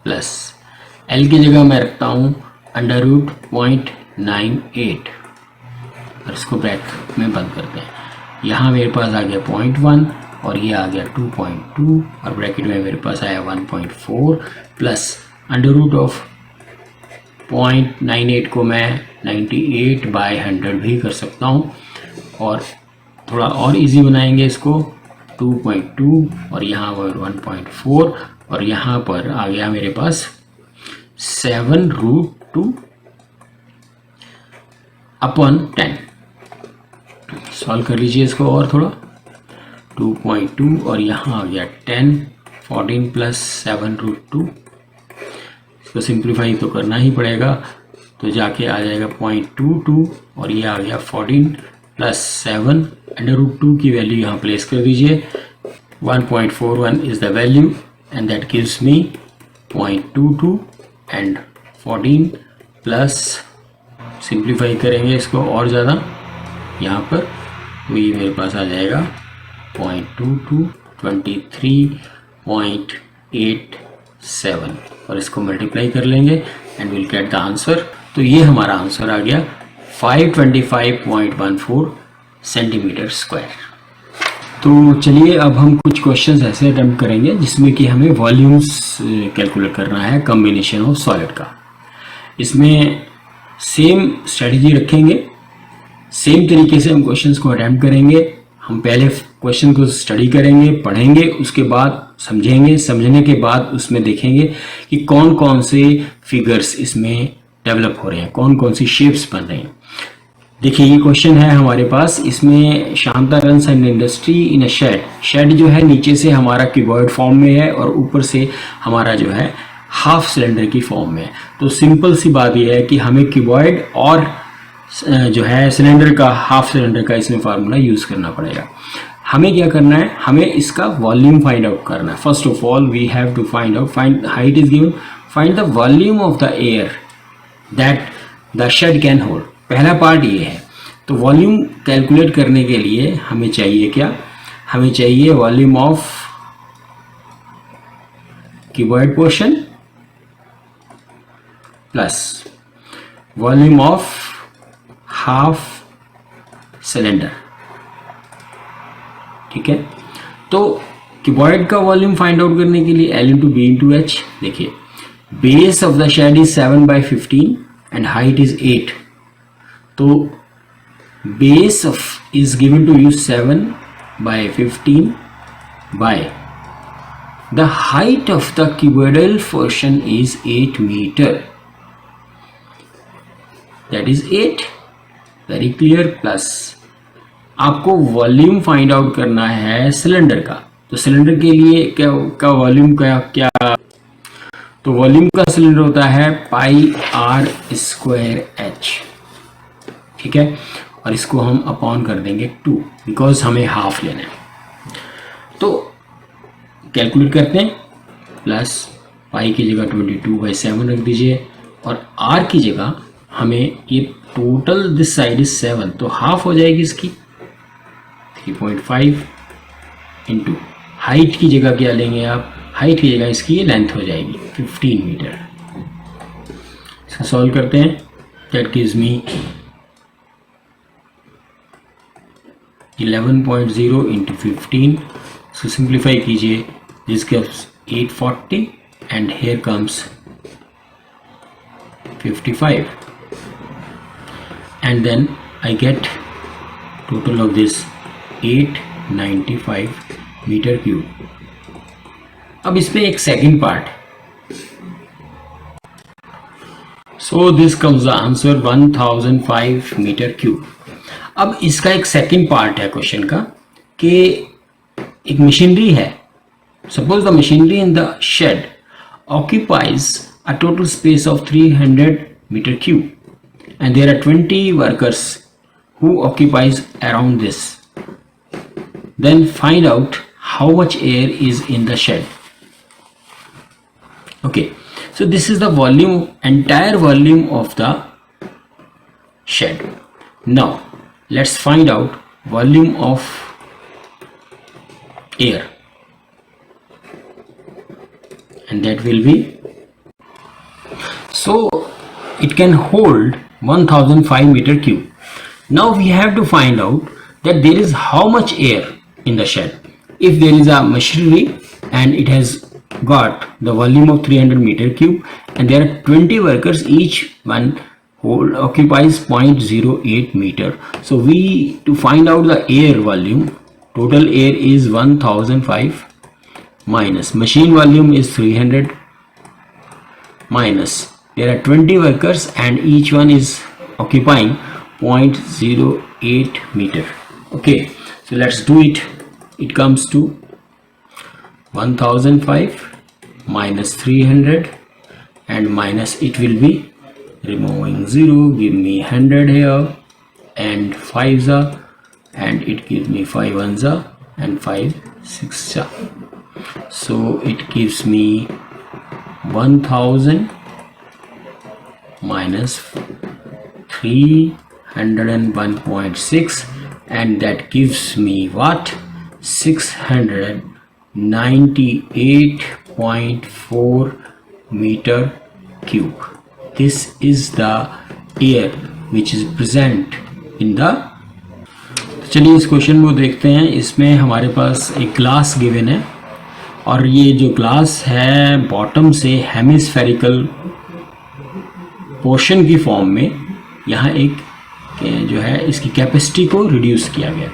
प्लस l की जगह मैं रखता हूँ अंडर रूट 0.98, और इसको ब्रैकेट में बंद करते हैं। यहाँ मेरे पास आ गया 0.1 और ये आ गया 2.2, और ब्रैकेट में मेरे पास आया 1.4 प्लस अंडर रूट ऑफ 0.98 को मैं 98/100 भी कर सकता हूँ, और थोड़ा और इजी बनाएंगे इसको 2.2 और यहाँ पर 1.4, और यहाँ पर आ गया मेरे पास 7√2/10। सॉल्व कर लीजिए इसको और थोड़ा, 2.2 और यहाँ आ गया 10, 14 प्लस 7√2। इसको सिंप्लीफाई तो करना ही पड़ेगा, तो जाके आ जाएगा 0.22, और ये आ गया 14 प्लस 7, अंडर रूट 2 की वैल्यू यहाँ प्लेस कर दीजिए। 1.41 is the value, and that gives me 0.22 and 14 plus, simplify करेंगे इसको और ज़्यादा यहाँ पर, तो ये मेरे पास आ जाएगा 0.22, 23.87, और इसको मल्टीप्लाई कर लेंगे and will get the answer. तो ये हमारा आंसर आ गया 525.14 सेंटीमीटर स्क्वायर। तो चलिए अब हम कुछ क्वेश्चंस ऐसे अटेम्प्ट करेंगे जिसमें कि हमें वॉल्यूम्स कैलकुलेट करना है कॉम्बिनेशन ऑफ सॉलिड का। इसमें सेम स्ट्रेटजी रखेंगे, सेम तरीके से हम क्वेश्चंस को अटेम्प्ट करेंगे। हम पहले क्वेश्चन को स्टडी करेंगे, पढ़ेंगे, उसके बाद समझेंगे, समझने के बाद उसमें देखेंगे कि कौन कौन से फिगर्स इसमें डेवलप हो रहे हैं, कौन कौन सी शेप्स बन रहे हैं। देखिए ये क्वेश्चन है हमारे पास, इसमें Shanta runs an industry in a shed. Shed जो है नीचे से हमारा क्यूबॉइड फॉर्म में है और ऊपर से हमारा जो है हाफ सिलेंडर की फॉर्म में है। तो सिंपल सी बात यह है कि हमें क्यूबॉइड और जो है सिलेंडर का, हाफ सिलेंडर का इसमें फार्मूला यूज करना पड़ेगा। हमें क्या करना है, हमें इसका वॉल्यूम फाइंड आउट करना है। First of all we have to find out, find height is given, find the volume of the air that the shed can hold. पहला पार्ट ये है। तो वॉल्यूम कैलकुलेट करने के लिए हमें चाहिए क्या, हमें चाहिए volume of cuboid portion plus volume of half cylinder. ठीक है, तो क्यूबॉइड का वॉल्यूम फाइंड आउट करने के लिए L into B into H. देखिए base of the shade is 7/15 and height is 8. तो base of is given to you 7/15 by the height of the cuboidal portion is 8 metre. That is 8. Very clear. Plus आपको वॉल्यूम फाइंड आउट करना है सिलेंडर का. तो सिलेंडर के लिए क्या वॉल्यूम क्या तो वॉल्यूम का सिलेंडर होता है पाई आर स्क्वायर एच. ठीक है, और इसको हम अपॉन कर देंगे 2 बिकॉज हमें हाफ लेना है. तो कैलकुलेट करते हैं. प्लस पाई की जगह 22/7 रख दीजिए और आर की जगह हमें ये टोटल दिस साइड इज 7 तो हाफ हो जाएगी इसकी 3.5 इंटू हाइट की जगह क्या लेंगे आप, हाइट की जगह इसकी ये लेंथ हो जाएगी 15 मीटर. इसका सॉल्व करते हैं. That gives me 11.0 into 15. So simplify कीजिए. This gives 840 and here comes 55 and then I get total of this 895 metre cube. अब इसमें एक second part. So this comes the answer 1005 metre cube. अब इसका एक सेकंड पार्ट है क्वेश्चन का कि एक मशीनरी है. Suppose the machinery in the shed occupies a total space of 300 meter cube and there are 20 workers who occupies around this. Then find out how much air is in the shed. Okay, so this is the volume, entire volume of the shed. Now let's find out volume of air, and that will be, so it can hold 1005 meter cube. Now we have to find out that there is how much air in the shed. If there is a machinery and it has got the volume of 300 meter cube and there are 20 workers, each one occupies 0.08 meter. So we, to find out the air volume, total air is 1005 minus machine volume is 300 minus there are 20 workers and each one is occupying 0.08 meter. Okay, so let's do it. It comes to 1005 minus 300 and minus, it will be removing 0, give me 100 here and 5s are, and it gives me 5 1s are and 5 6s are. So it gives me 1000 minus 301.6 and that gives me what, 698.4 meter cube. This is the air which is present in the. चलिए इस क्वेश्चन को देखते हैं. इसमें हमारे पास एक ग्लास गिवन है और ये जो ग्लास है बॉटम से हेमिस्फेरिकल पोर्शन की फॉर्म में यहाँ एक जो है इसकी कैपेसिटी को रिड्यूस किया गया.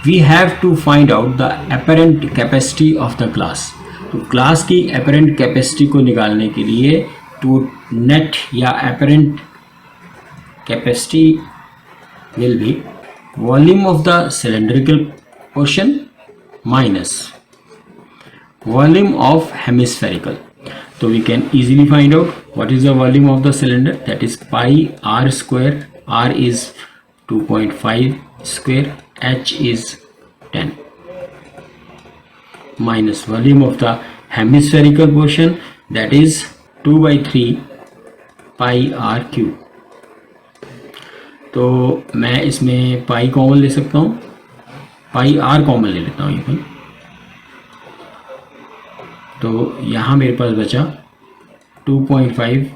We have to find out the apparent capacity of the glass. तो ग्लास की एपरेंट कैपेसिटी को निकालने के लिए टू नेट या apparent capacity will be volume of the cylindrical portion minus volume of hemispherical. So we can easily find out what is the volume of the cylinder, that is pi r square. R is 2.5 square, h is 10 minus volume of the hemispherical portion, that is 2/3 pi r cube. तो मैं इसमें पाई कॉमन ले सकता हूँ, पाई आर कॉमन ले लेता हूँ. ये तो यहाँ मेरे पास बचा 2.5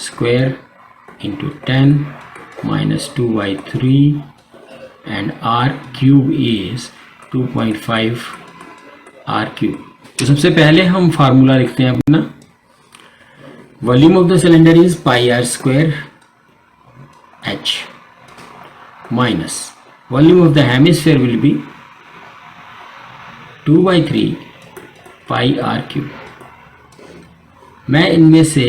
square into 10 minus 2/3 and r cube is 2.5 r cube. तो सबसे पहले हम फार्मूला लिखते हैं अपना. Volume of the cylinder is pi are square h minus volume of the hemisphere will be 2/3 pi r cube. मैं इनमें से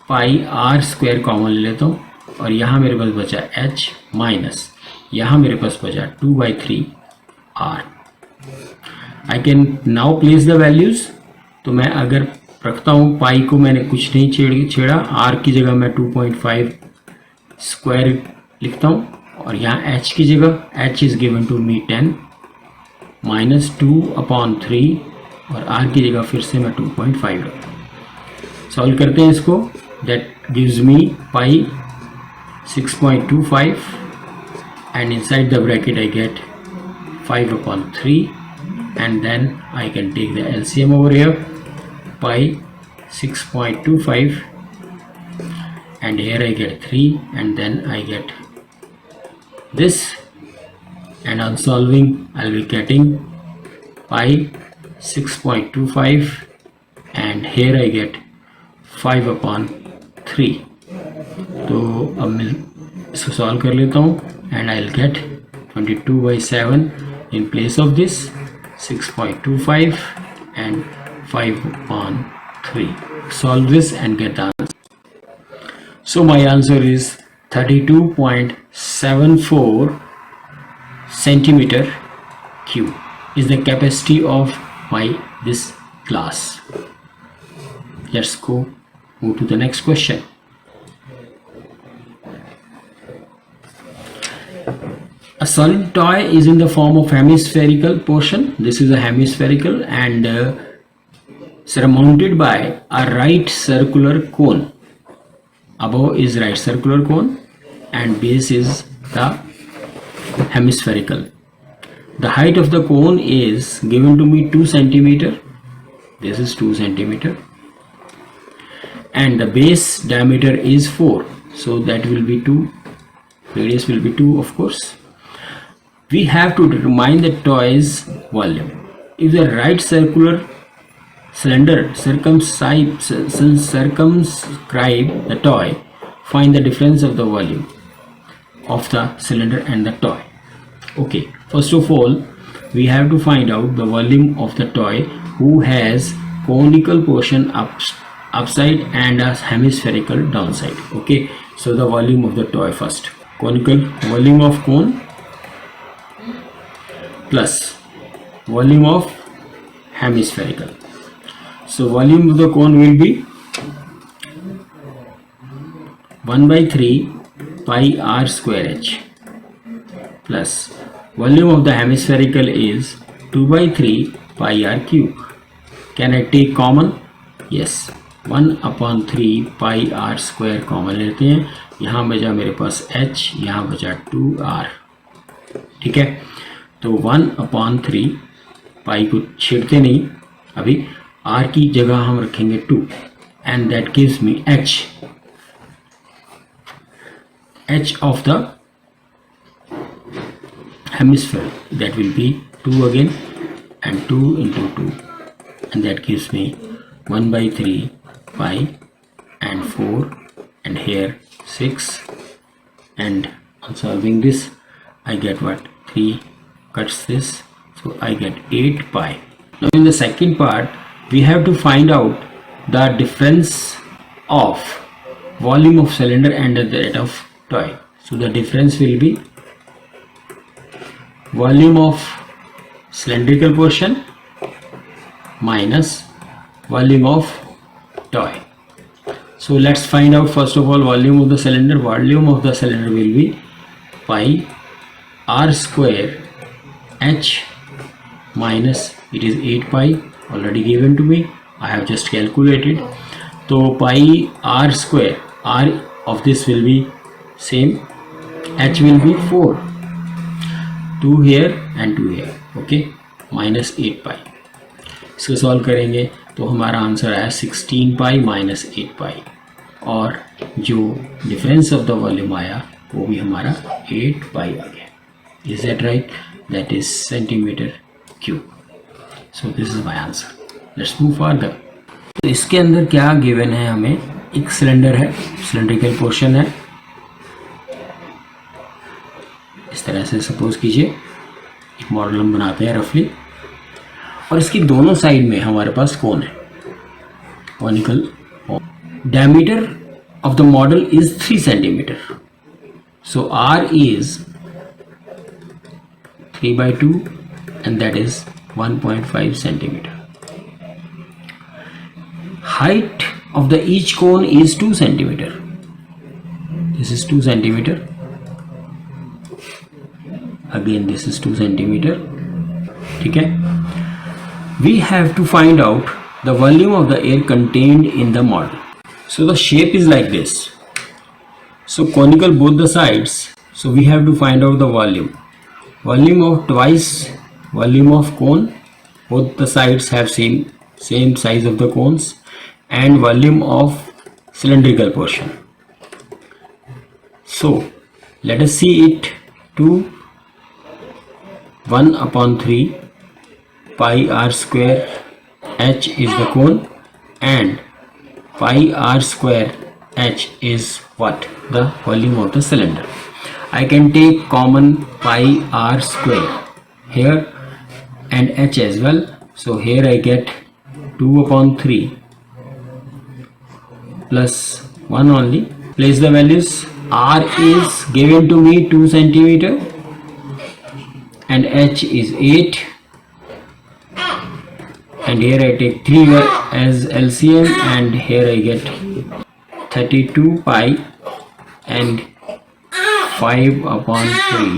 पाई आर स्क्वायर कॉमन ले लेता हूँ और यहाँ मेरे पास बचा h माइनस यहाँ मेरे पास बचा 2/3 r. I can now place the values. तो मैं अगर रखता हूँ पाई को मैंने कुछ नहीं छेड़ा, r की जगह मैं 2.5 स्क्वायर लिखता हूँ और यहाँ h की जगह h is given to me 10 minus 2/3 और r की जगह फिर से मैं 2.5 रखता हूँ. सॉल्व करते हैं इसको. That gives me pi 6.25 and inside the bracket I get 5/3 and then I can take the LCM over here. Pi 6.25 and here I get 3 and then I get this, and on solving I'll be getting pi 6.25 and here I get 5/3. तो अब मैं इसको सॉल्व कर लेता हूँ and I'll get 22/7 in place of this 6.25 and 5/3. Solve this and get the answer. So my answer is 32.74 centimeter cube is the capacity of my this glass. Let's go move to the next question. A solid toy is in the form of hemispherical portion. This is a hemispherical and surmounted by a right circular cone. Above is right circular cone and base is the hemispherical. The height of the cone is given to me 2 centimeter. This is 2 centimeter and the base diameter is 4, so that will be 2. Radius will be 2, of course. We have to determine the toy's volume. If the right circular cylinder circumscribe the toy, find the difference of the volume of the cylinder and the toy. Okay, first of all we have to find out the volume of the toy who has conical portion upside and a hemispherical downside. Okay, so the volume of the toy first. Conical volume of cone plus volume of hemispherical. So volume of the cone will be 1/3 pi r square h plus volume of the hemispherical is 2/3 pi r cube. Can I take common? Yes, 1/3 pi r square common लेते हैं. यहाँ बचा मेरे पास h, यहाँ बचा 2r. ठीक है, तो 1/3 पाई को छेड़ते नहीं अभी, r की जगह हम रखेंगे 2 and that gives me h of the hemisphere, that will be 2 again and 2 into 2 and that gives me 1/3 pi and 4 and here 6, and on solving this I get what, 3 cuts this, so I get 8 pi. Now in the second part we have to find out the difference of volume of cylinder and that of toy. So the difference will be volume of cylindrical portion minus volume of toy. So let's find out first of all volume of the cylinder. Volume of the cylinder will be pi r square h minus, it is 8 pi already given to me, I have just calculated. So pi r square, r of this will be same, h will be 4, 2 here and 2 here, okay, minus 8 pi. इसको सॉल्व करेंगे तो हमारा आंसर आया 16 पाई माइनस 8 पाई, और जो डिफरेंस ऑफ द वॉल्यूम आया वो भी हमारा 8 पाई आ गया। Is that right? That is centimetre cube. So this is my answer. Let's move further. तो इसके अंदर क्या गिवन है हमें, एक सिलेंडर है, सिलेंड्रिकल पोर्शन है, इस तरह से सपोज कीजिए, एक मॉडल हम बनाते हैं रफली, और इसकी दोनों साइड में हमारे पास कोन है, conical. Diameter of the model is 3 centimeter. So R is 3 by 2 and that is 1.5 centimeter. Height of the each cone is 2 centimeter. This is 2 centimeter. Again this is 2 centimeter. ठीक है? We have to find out the volume of the air contained in the model. So the shape is like this. So conical both the sides. So we have to find out the volume. Volume of twice volume of cone. Both the sides have same size of the cones, and volume of cylindrical portion. So let us see it to 1/3 pi r square h is the cone, and pi r square h is what? The volume of the cylinder. I can take common pi r square here and h as well. So here I get 2/3 plus 1 only. Place the values. R is given to me 2 centimeter and h is 8. And here I take 3 as LCM, and here I get 32 pi and 5/3,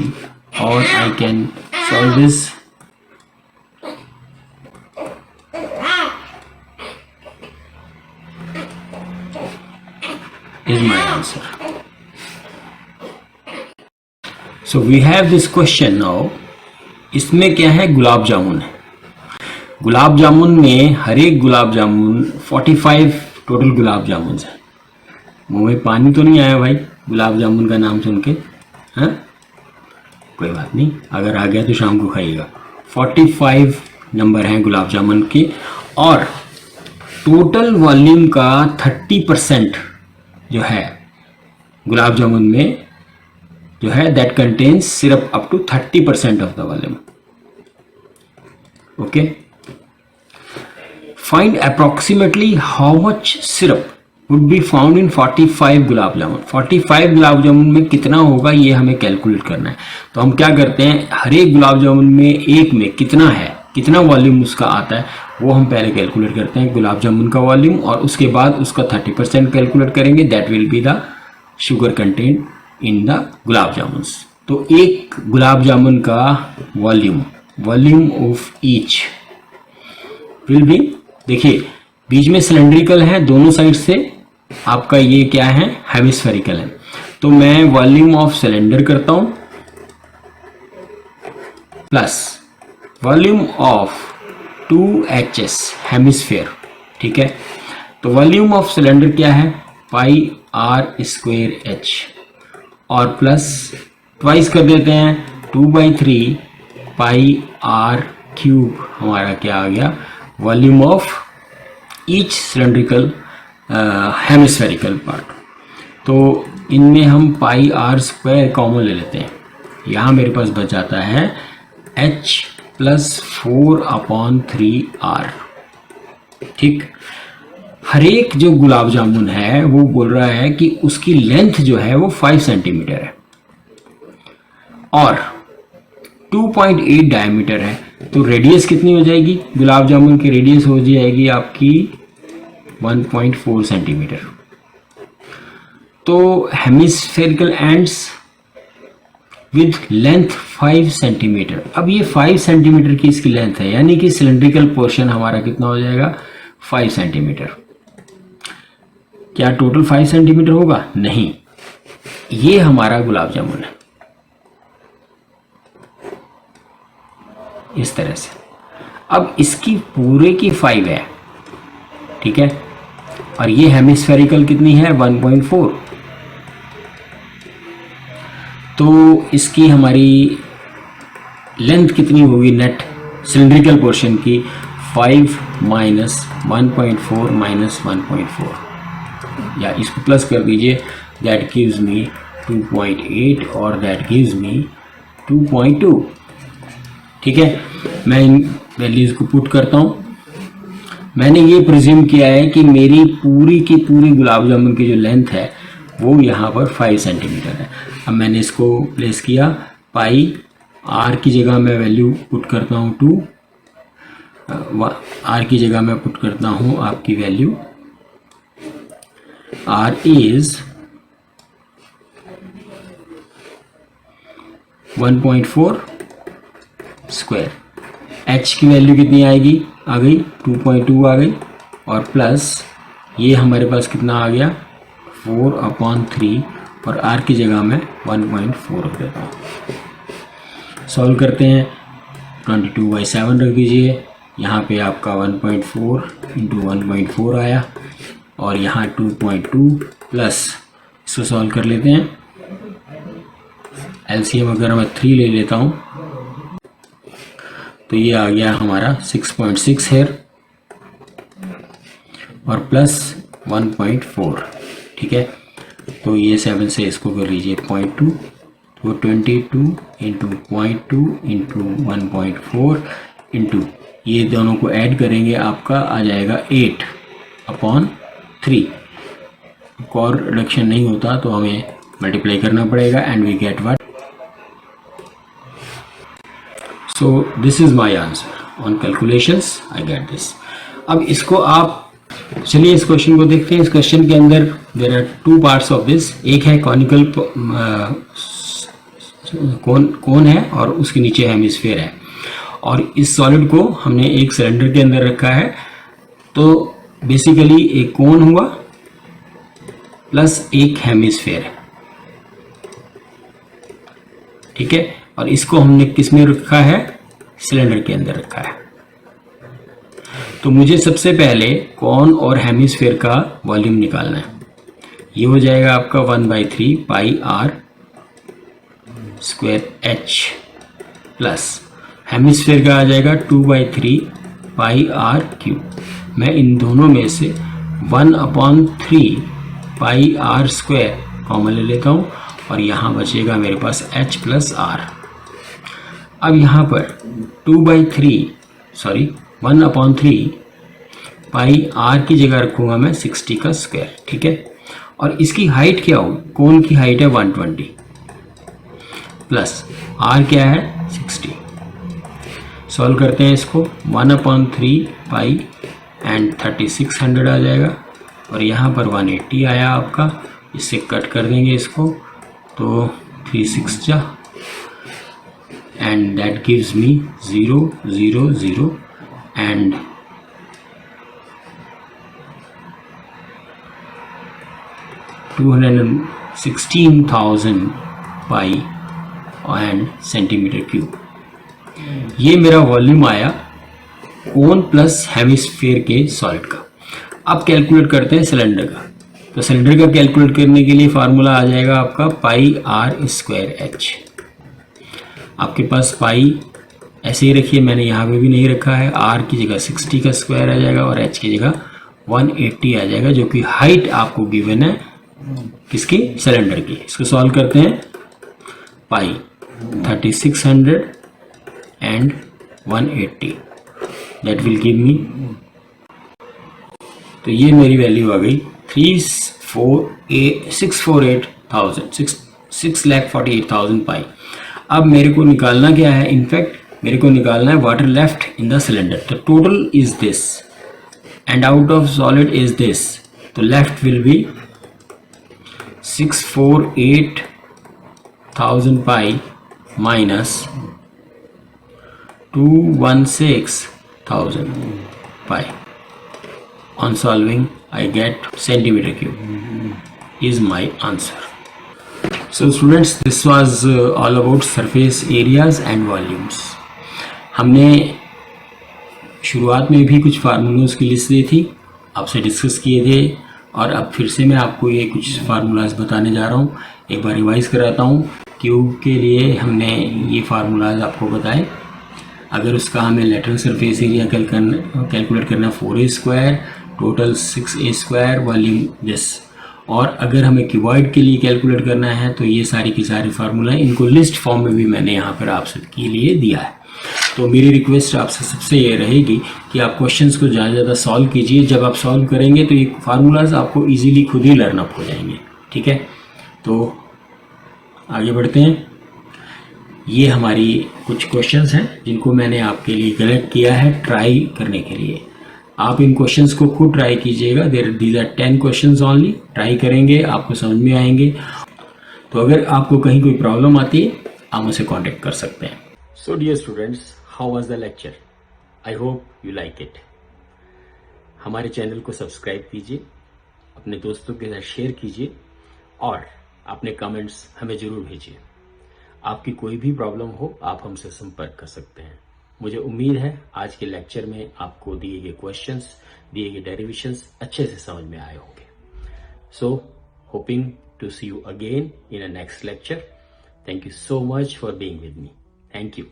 or I can solve this. Is my answer. So we have this question now. इसमें क्या है? गुलाब जामुन है। गुलाब जामुन में हर एक गुलाब जामुन 45 टोटल गुलाब जामुन है। मुंह में पानी तो नहीं आया भाई गुलाब जामुन का नाम सुन के? हाँ, कोई बात नहीं, अगर आ गया तो शाम को खाइएगा। 45 नंबर हैं गुलाब जामुन के, और टोटल वॉल्यूम का 30% जो है गुलाब जामुन में जो है, that contains syrup up to 30% of the volume. Okay, find approximately how much syrup would be found in 45 gulab jamun. 45 gulab jamun में कितना होगा ये हमें कैलकुलेट करना है। तो हम क्या करते हैं, हर एक गुलाब जामुन में एक में कितना है, कितना वॉल्यूम उसका आता है, वो हम पहले कैलकुलेट करते हैं, गुलाब जामुन का वॉल्यूम, और उसके बाद उसका 30% कैलकुलेट करेंगे। That will be the sugar content in the gulab jamun. तो एक गुलाब जामुन का volume of each will be, देखिए बीच में सिलेंड्रिकल है, दोनों साइड से आपका ये क्या है, हेमिस्फेरिकल है। तो मैं वॉल्यूम ऑफ सिलेंडर करता हूं plus volume of 2HS hemisphere. ठीक है, तो वॉल्यूम ऑफ सिलेंडर क्या है, पाई r स्क्वायर h, और प्लस ट्वाइस कर देते हैं 2/3 पाई r क्यूब, हमारा क्या आ गया, volume of each cylindrical hemispherical part. तो इनमें हम पाई r स्क्वायर कॉमन ले लेते हैं, यहाँ मेरे पास बच जाता है h प्लस 4/3r। ठीक, हर एक जो गुलाब जामुन है वो बोल रहा है कि उसकी लेंथ जो है वो 5 सेंटीमीटर है और 2.8 डायमीटर है। तो रेडियस कितनी हो जाएगी, गुलाब जामुन की रेडियस हो जाएगी आपकी 1.4 सेंटीमीटर। तो hemispherical ends with length 5 centimetre. अब ये 5 सेंटीमीटर की इसकी लेंथ है, यानी कि सिलेंड्रिकल पोर्शन हमारा कितना हो जाएगा, 5 सेंटीमीटर। क्या टोटल 5 सेंटीमीटर होगा? नहीं, ये हमारा गुलाब जामुन है इस तरह से। अब इसकी पूरे की 5 है, ठीक है, और ये हेमिस्फेरिकल कितनी है 1.4, तो इसकी हमारी लेंथ कितनी होगी नेट सिलेंड्रिकल पोर्शन की 5 माइनस 1.4 माइनस 1.4, या इसको प्लस कर दीजिए, दैट गिव्स मी 2.8 और दैट गिव्स मी 2.2। ठीक है, मैं इन वैल्यूज को पुट करता हूँ। मैंने ये प्रिज्यूम किया है कि मेरी पूरी की पूरी गुलाब जामुन की जो लेंथ है वो यहाँ पर 5 सेंटीमीटर है। अब मैंने इसको प्लेस किया, पाई आर की जगह मैं वैल्यू पुट करता हूँ 2, आर की जगह मैं पुट करता हूँ आपकी value, r is 1.4 square, h की वैल्यू कितनी आएगी, आ गई 2.2 आ गई, और प्लस ये हमारे पास कितना आ गया 4/3, और आर की जगह मैं 1.4 रख देता हूँ। सॉल्व करते हैं, 22/7 रख दीजिए, यहाँ पे आपका 1.4 इंटू 1.4 आया, और यहाँ 2.2 प्लस, इसको सॉल्व कर लेते हैं। एलसीएम अगर मैं 3 ले लेता हूँ तो ये आ गया हमारा 6.6 है, और प्लस 1.4, ठीक है, तो ये 7 से इसको कर लीजिए 0.2, तो 22 इंटू 0.2 इंटू 1.4 इंटू ये दोनों को ऐड करेंगे, आपका आ जाएगा 8/3। और रिडक्शन नहीं होता तो हमें मल्टीप्लाई करना पड़ेगा, and we get what, so this is my answer on calculations, I get this. अब इसको आप, चलिए इस क्वेश्चन को देखते हैं। इस क्वेश्चन के अंदर there are 2 parts of this, एक है कॉनिकल कोन है और उसके नीचे हेमिस्फीयर है, और इस सॉलिड को हमने एक सिलेंडर के अंदर रखा है, तो बेसिकली एक कोन हुआ प्लस एक हेमिस्फीयर है, ठीक है, और इसको हमने किस में रखा है, सिलेंडर के अंदर रखा है। तो मुझे सबसे पहले कोन और हेमिस्फीयर का वॉल्यूम निकालना है। ये हो जाएगा आपका 1/3 pi are square H, plus hemisphere का आ जाएगा 2/3 पाई आर क्यूब। मैं इन दोनों में से 1/3 पाई आर स्क्वायर कॉमन ले लेता हूँ, और यहाँ बचेगा मेरे पास h प्लस आर। अब यहाँ पर 1/3 पाई आर की जगह रखूँगा मैं 60 का स्क्वायर, ठीक है, और इसकी हाइट क्या हो, कोन की हाइट है 120 प्लस आर क्या है 60। सॉल्व करते हैं इसको, 1/3 पाई एंड 3600 आ जाएगा, और यहाँ पर 180 आया आपका, इससे कट कर देंगे इसको, तो 3 6 जा, and that gives me 0 0 0 and 216,000 pi and centimetre cube. ये मेरा वॉल्यूम आया कोन प्लस हेमिस्फीयर के सॉलिड का। अब कैलकुलेट करते हैं सिलेंडर का। तो सिलेंडर का कैलकुलेट करने के लिए फार्मूला आ जाएगा आपका पाई आर स्क्वायर एच। आपके पास पाई ऐसे ही रखिए, मैंने यहाँ पे भी नहीं रखा है, आर की जगह 60 का स्क्वायर आ जाएगा और एच की जगह 180 आ जाएगा, जो कि हाइट आपको गिवन है किसकी, सिलेंडर की। इसको सॉल्व करते हैं, पाई 3600 and 180 that will give me, तो ये मेरी वैल्यू आ गई 648,000 पाई। अब मेरे को निकालना क्या है, इनफैक्ट मेरे को निकालना है water left in the cylinder. तो total is this and out of solid is this, तो left will be 648,000 pi minus 216,000 pi. On solving, I get centimeter cube is my answer. So students, this was all about surface areas and volumes. हमने शुरुआत में भी कुछ फार्मूलाज की लिस्ट दी थी, आपसे डिस्कस किए थे, और अब फिर से मैं आपको ये कुछ फार्मूलाज बताने जा रहा हूँ। एक बार रिवाइज कराता हूँ। क्यूब के लिए हमने ये फार्मूलाज आपको बताए। अगर उसका हमें लेटरल सरफेस एरिया कैलकुलेट करना 4a², total 6a², volume this. और अगर हमें क्यूबॉइड के लिए कैलकुलेट करना है तो ये सारी की सारी फार्मूला, इनको लिस्ट फॉर्म में भी मैंने यहाँ पर आप सबके लिए दिया है। तो मेरी रिक्वेस्ट आपसे सबसे ये रहेगी कि आप क्वेश्चंस को ज़्यादा से ज़्यादा सॉल्व कीजिए। जब आप सॉल्व करेंगे तो ये फार्मूलाज आपको इजीली खुद ही लर्न अप हो जाएंगे। ठीक है, तो आगे बढ़ते हैं। ये हमारी कुछ क्वेश्चंस हैं जिनको मैंने आपके लिए कलेक्ट किया है ट्राई करने के लिए। आप इन क्वेश्चंस को खुद ट्राई कीजिएगा। These are 10 questions only. Try करेंगे, आपको समझ में आएंगे। तो अगर आपको कहीं कोई प्रॉब्लम आती है, आप मुझसे कांटेक्ट कर सकते हैं। So dear students, how was the lecture? I hope you like it. हमारे चैनल को सब्सक्राइब कीजिए, अपने दोस्तों के साथ शेयर कीजिए, और अपने कमेंट्स हमें जरूर भेजिए। आपकी कोई भी प्रॉब्लम हो, आप हमसे संपर्क कर सकते हैं। मुझे उम्मीद है आज के लेक्चर में आपको दिए गए क्वेश्चंस, दिए गए डेरिवेशंस अच्छे से समझ में आए होंगे। So hoping to see you again in a next lecture. Thank you so much for being with me. Thank you.